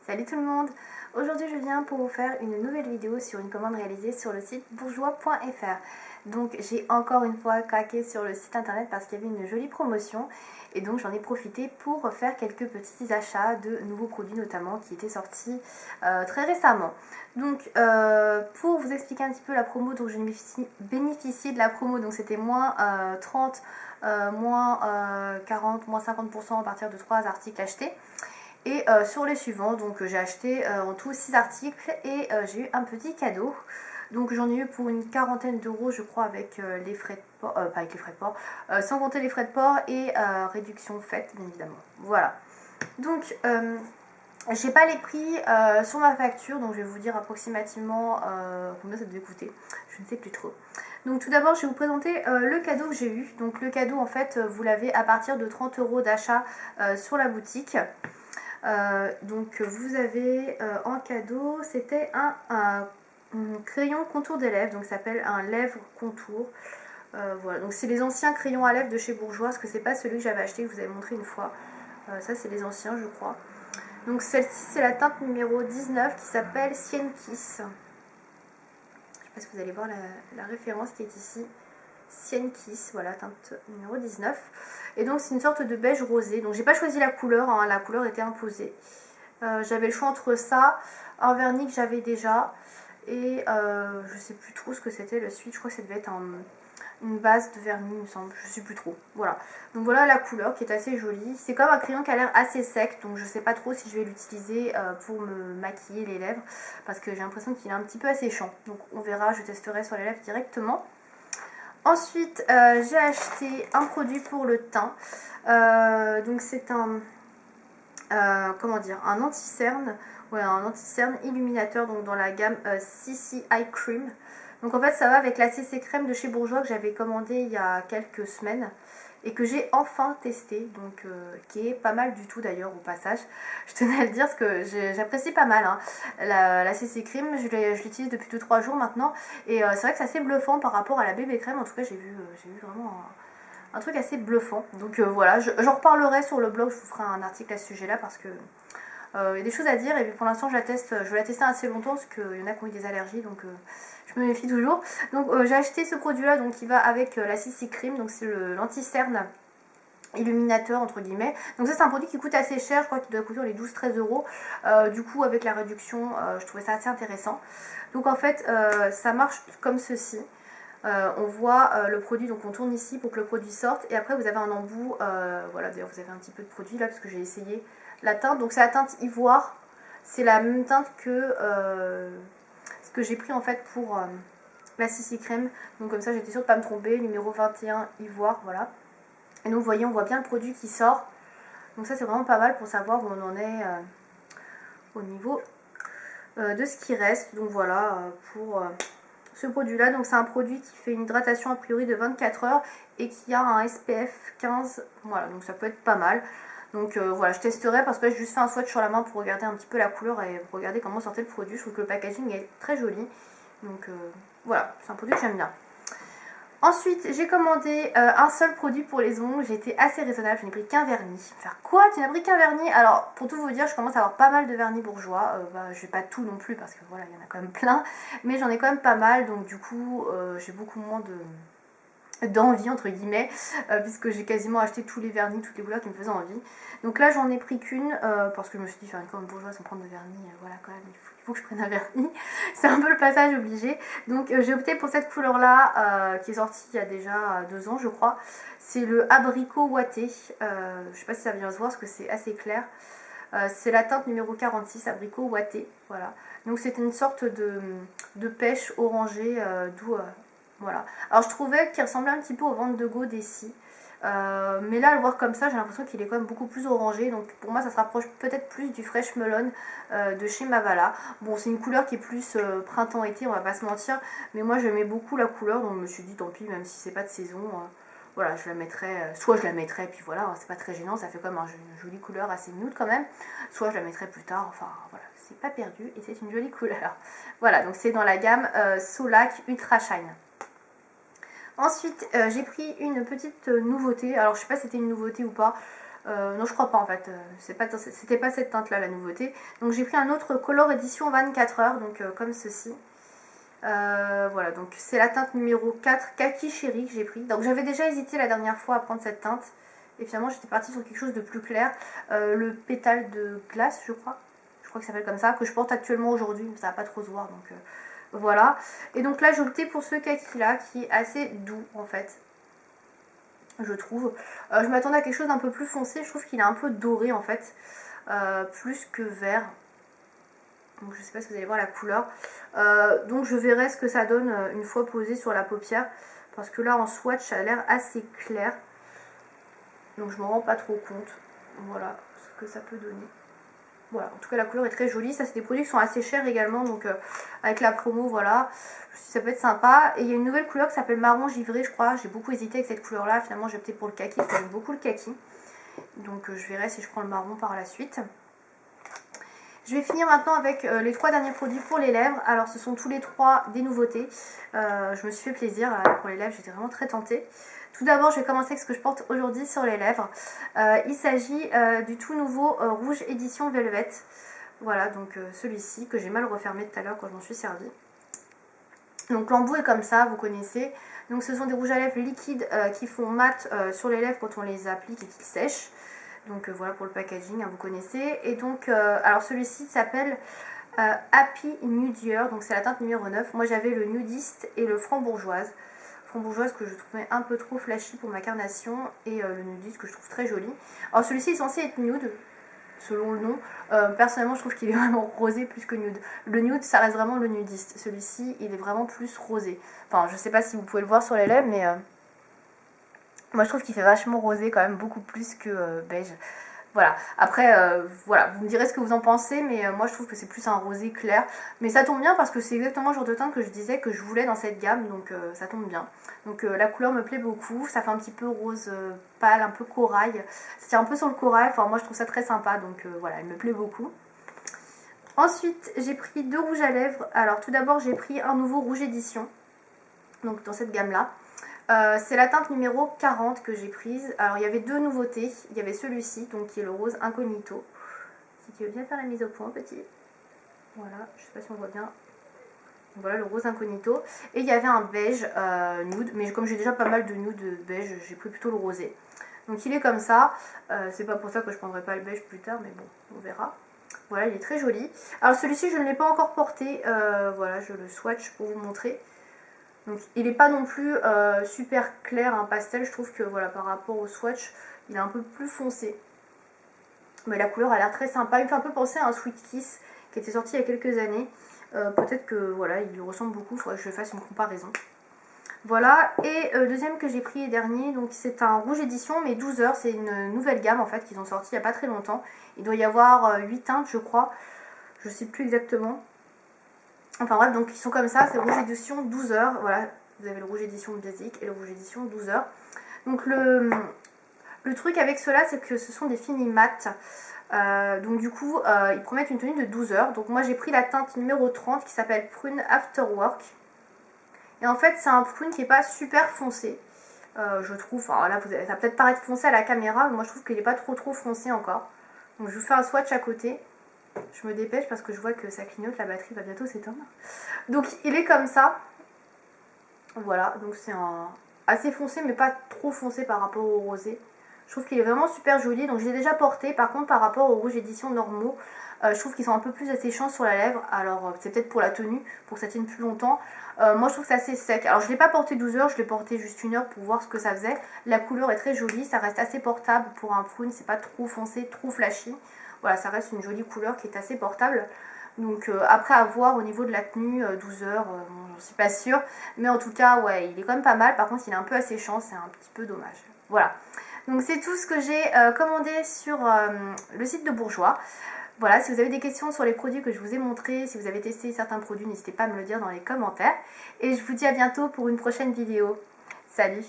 Salut tout le monde! Aujourd'hui je viens pour vous faire une nouvelle vidéo sur une commande réalisée sur le site bourgeois.fr. Donc j'ai encore une fois craqué sur le site internet parce qu'il y avait une jolie promotion et donc j'en ai profité pour faire quelques petits achats de nouveaux produits notamment qui étaient sortis très récemment. Donc pour vous expliquer un petit peu la promo, donc j'ai bénéficié de la promo, donc c'était moins 30, moins 40, moins 50% à partir de 3 articles achetés. Et sur les suivants, donc j'ai acheté en tout 6 articles et j'ai eu un petit cadeau. Donc j'en ai eu pour une quarantaine d'euros je crois avec les frais de port, pas avec les frais de port, sans compter les frais de port et réduction faite bien évidemment. Voilà. Donc j'ai pas les prix sur ma facture, donc je vais vous dire approximativement combien ça devait coûter. Je ne sais plus trop. Donc tout d'abord je vais vous présenter le cadeau que j'ai eu. Donc le cadeau en fait vous l'avez à partir de 30 € d'achat sur la boutique. Donc vous avez en cadeau, c'était un crayon contour des lèvres, donc ça s'appelle un lèvre contour. Voilà, donc c'est les anciens crayons à lèvres de chez Bourgeois, parce que c'est pas celui que j'avais acheté, que je vous avais montré une fois. Ça c'est les anciens je crois. Donc celle-ci c'est la teinte numéro 19 qui s'appelle Sienne Kiss. Je sais pas si vous allez voir la référence qui est ici. Sienne Kiss, voilà, teinte numéro 19. Et donc c'est une sorte de beige rosé. Donc j'ai pas choisi la couleur, hein, la couleur était imposée. J'avais le choix entre ça, un vernis que j'avais déjà, et je sais plus trop ce que c'était le suite. Je crois que ça devait être une base de vernis, il me semble, je sais plus trop. Voilà. Donc voilà la couleur qui est assez jolie. C'est comme un crayon qui a l'air assez sec, donc je sais pas trop si je vais l'utiliser pour me maquiller les lèvres, parce que j'ai l'impression qu'il est un petit peu asséchant. Donc on verra, je testerai sur les lèvres directement. Ensuite, j'ai acheté un produit pour le teint. Donc c'est comment dire, un anti-cerne, ouais, un anti-cerne illuminateur, donc dans la gamme CC Eye Cream. Donc en fait ça va avec la CC Crème de chez Bourgeois que j'avais commandé il y a quelques semaines et que j'ai enfin testé, donc qui est pas mal du tout d'ailleurs au passage. Je tenais à le dire parce que j'apprécie pas mal hein. La CC Cream, je l'utilise depuis 2-3 jours maintenant et c'est vrai que c'est assez bluffant par rapport à la bébé crème. En tout cas j'ai vu vraiment un truc assez bluffant. Donc voilà, j'en reparlerai sur le blog, je vous ferai un article à ce sujet là parce que il y a des choses à dire et puis pour l'instant je la teste, je vais la tester assez longtemps parce qu'il y en a qui ont eu des allergies, donc je me méfie toujours. Donc j'ai acheté ce produit là, donc qui va avec la CC Cream, donc c'est l'anti-cerne illuminateur entre guillemets. Donc ça c'est un produit qui coûte assez cher, je crois qu'il doit coûter les 12-13 €. Du coup avec la réduction je trouvais ça assez intéressant. Donc en fait ça marche comme ceci. On voit le produit, donc on tourne ici pour que le produit sorte et après vous avez un embout, voilà, d'ailleurs vous avez un petit peu de produit là parce que j'ai essayé la teinte, donc c'est la teinte ivoire, c'est la même teinte que ce que j'ai pris en fait pour la CC Crème, donc comme ça j'étais sûre de ne pas me tromper, numéro 21 ivoire, voilà. Et donc vous voyez, on voit bien le produit qui sort, donc ça c'est vraiment pas mal pour savoir où on en est au niveau de ce qui reste. Donc voilà pour ce produit là. Donc c'est un produit qui fait une hydratation a priori de 24 heures et qui a un SPF 15, voilà, donc ça peut être pas mal. Donc voilà, je testerai parce que j'ai juste fait un swatch sur la main pour regarder un petit peu la couleur et regarder comment sortait le produit. Je trouve que le packaging est très joli, donc voilà, c'est un produit que j'aime bien. Ensuite, j'ai commandé un seul produit pour les ongles. J'ai été assez raisonnable, je n'ai pris qu'un vernis. Faire quoi? Tu n'as pris qu'un vernis? Alors, pour tout vous dire, je commence à avoir pas mal de vernis Bourgeois. Je vais pas tout non plus parce que voilà, il y en a quand même plein. Mais j'en ai quand même pas mal, donc du coup, j'ai beaucoup moins d'envie entre guillemets, puisque j'ai quasiment acheté tous les vernis, toutes les couleurs qui me faisaient envie. Donc là j'en ai pris qu'une parce que je me suis dit faire une commande Bourgeois sans prendre de vernis, voilà quand même il faut que je prenne un vernis. C'est un peu le passage obligé. Donc j'ai opté pour cette couleur là qui est sortie il y a déjà 2 ans je crois. C'est le abricot ouaté, je sais pas si ça vient se voir parce que c'est assez clair. C'est la teinte numéro 46, abricot ouaté, voilà. Donc c'est une sorte de pêche orangée d'où voilà. Alors je trouvais qu'il ressemblait un petit peu au ventre de Go d'ici. Mais là, à le voir comme ça, j'ai l'impression qu'il est quand même beaucoup plus orangé. Donc pour moi, ça se rapproche peut-être plus du Fresh Melon de chez Mavala. Bon, c'est une couleur qui est plus printemps-été, on va pas se mentir. Mais moi, j'aimais beaucoup la couleur. Donc je me suis dit, tant pis, même si c'est pas de saison, voilà, je la mettrais. Soit je la mettrais, puis voilà, c'est pas très gênant. Ça fait comme une jolie couleur assez nude quand même. Soit je la mettrais plus tard. Enfin, voilà, c'est pas perdu et c'est une jolie couleur. Voilà, donc c'est dans la gamme Solac Ultra Shine. Ensuite, j'ai pris une petite nouveauté. Alors, je sais pas si c'était une nouveauté ou pas. Non, je crois pas en fait, c'était pas cette teinte là la nouveauté. Donc j'ai pris un autre Color Edition 24 heures, donc comme ceci. Voilà, donc c'est la teinte numéro 4 Kaki Chéri que j'ai pris. Donc j'avais déjà hésité la dernière fois à prendre cette teinte. Et finalement j'étais partie sur quelque chose de plus clair. Le pétale de glace, je crois. Je crois que ça s'appelle comme ça, que je porte actuellement aujourd'hui. Mais ça va pas trop se voir, donc voilà. Et donc là j'ai opté pour ce kaki là, qui est assez doux en fait, je trouve. Je m'attendais à quelque chose d'un peu plus foncé. Je trouve qu'il est un peu doré en fait, plus que vert. Donc je sais pas si vous allez voir la couleur. Donc je verrai ce que ça donne une fois posé sur la paupière. Parce que là en swatch ça a l'air assez clair. Donc je m'en rends pas trop compte. Voilà ce que ça peut donner. Voilà, en tout cas la couleur est très jolie. Ça c'est des produits qui sont assez chers également. Donc avec la promo, voilà, ça peut être sympa. Et il y a une nouvelle couleur qui s'appelle marron givré, je crois. J'ai beaucoup hésité avec cette couleur là. Finalement j'ai opté pour le kaki, parce que j'aime beaucoup le kaki. Donc je verrai si je prends le marron par la suite. Je vais finir maintenant avec les 3 derniers produits pour les lèvres. Alors ce sont tous les 3 des nouveautés. Je me suis fait plaisir pour les lèvres, j'étais vraiment très tentée. Tout d'abord je vais commencer avec ce que je porte aujourd'hui sur les lèvres. Il s'agit du tout nouveau rouge édition Velvet. Voilà, donc celui-ci que j'ai mal refermé tout à l'heure quand je m'en suis servi. Donc l'embout est comme ça, vous connaissez. Donc ce sont des rouges à lèvres liquides qui font mat sur les lèvres quand on les applique et qu'ils sèchent. Donc voilà pour le packaging, hein, vous connaissez. Et donc, alors celui-ci s'appelle Happy Nudier, donc c'est la teinte numéro 9. Moi j'avais le nudiste et le frambourgeoise. Frambourgeoise que je trouvais un peu trop flashy pour ma carnation, et le nudiste que je trouve très joli. Alors celui-ci est censé être nude, selon le nom. Personnellement je trouve qu'il est vraiment rosé plus que nude. Le nude ça reste vraiment le nudiste. Celui-ci il est vraiment plus rosé. Enfin je sais pas si vous pouvez le voir sur les lèvres, mais... moi je trouve qu'il fait vachement rosé quand même, beaucoup plus que beige. Voilà, après voilà, vous me direz ce que vous en pensez, mais moi je trouve que c'est plus un rosé clair. Mais ça tombe bien parce que c'est exactement le genre de teinte que je disais que je voulais dans cette gamme, donc ça tombe bien. Donc la couleur me plaît beaucoup, ça fait un petit peu rose pâle, un peu corail. Ça tient un peu sur le corail, enfin moi je trouve ça très sympa, donc voilà, elle me plaît beaucoup. Ensuite j'ai pris 2 rouges à lèvres. Alors tout d'abord j'ai pris un nouveau rouge édition, donc dans cette gamme là. C'est la teinte numéro 40 que j'ai prise. Alors il y avait 2 nouveautés. Il y avait celui-ci, donc qui est le rose incognito. Si tu veux bien faire la mise au point, petit. Voilà, je sais pas si on voit bien. Voilà le rose incognito. Et il y avait un beige nude, mais comme j'ai déjà pas mal de nude beige, j'ai pris plutôt le rosé. Donc il est comme ça. C'est pas pour ça que je prendrai pas le beige plus tard, mais bon, on verra. Voilà, il est très joli. Alors celui-ci, je ne l'ai pas encore porté. Voilà, je le swatch pour vous montrer. Donc il n'est pas non plus super clair, un pastel. Je trouve que voilà, par rapport au swatch, il est un peu plus foncé. Mais la couleur a l'air très sympa. Il me fait un peu penser à un Sweet Kiss qui était sorti il y a quelques années. Peut-être que voilà, il lui ressemble beaucoup. Il faudrait que je fasse une comparaison. Voilà, et le deuxième que j'ai pris et dernier, donc c'est un rouge édition, mais 12 heures. C'est une nouvelle gamme en fait qu'ils ont sorti il n'y a pas très longtemps. Il doit y avoir 8 teintes, je crois. Je ne sais plus exactement. Enfin bref, donc ils sont comme ça, c'est rouge édition 12 heures, voilà, vous avez le rouge édition basique et le rouge édition 12 heures. Donc le truc avec ceux-là, c'est que ce sont des finis mat. Donc du coup, ils promettent une tenue de 12 heures. Donc moi j'ai pris la teinte numéro 30 qui s'appelle Prune After Work. Et en fait, c'est un prune qui n'est pas super foncé, je trouve. Enfin là, ça va peut-être paraître foncé à la caméra, mais moi je trouve qu'il n'est pas trop foncé encore. Donc je vous fais un swatch à côté. Je me dépêche parce que je vois que ça clignote, la batterie va bientôt s'éteindre. Donc il est comme ça. Voilà, donc c'est assez foncé mais pas trop foncé par rapport au rosé. Je trouve qu'il est vraiment super joli, donc je l'ai déjà porté. Par contre par rapport aux rouges éditions normaux, je trouve qu'ils sont un peu plus asséchants sur la lèvre. Alors c'est peut-être pour la tenue, pour que ça tienne plus longtemps. Moi je trouve que c'est assez sec. Alors je ne l'ai pas porté 12 heures, je l'ai porté juste 1 heure pour voir ce que ça faisait. La couleur est très jolie, ça reste assez portable pour un prune, c'est pas trop foncé, trop flashy. Voilà, ça reste une jolie couleur qui est assez portable. Donc après à voir au niveau de la tenue, 12 heures, je suis pas sûre. Mais en tout cas, ouais, il est quand même pas mal. Par contre, il est un peu asséchant, c'est un petit peu dommage. Voilà. Donc c'est tout ce que j'ai commandé sur le site de Bourjois. Voilà, si vous avez des questions sur les produits que je vous ai montrés, si vous avez testé certains produits, n'hésitez pas à me le dire dans les commentaires. Et je vous dis à bientôt pour une prochaine vidéo. Salut!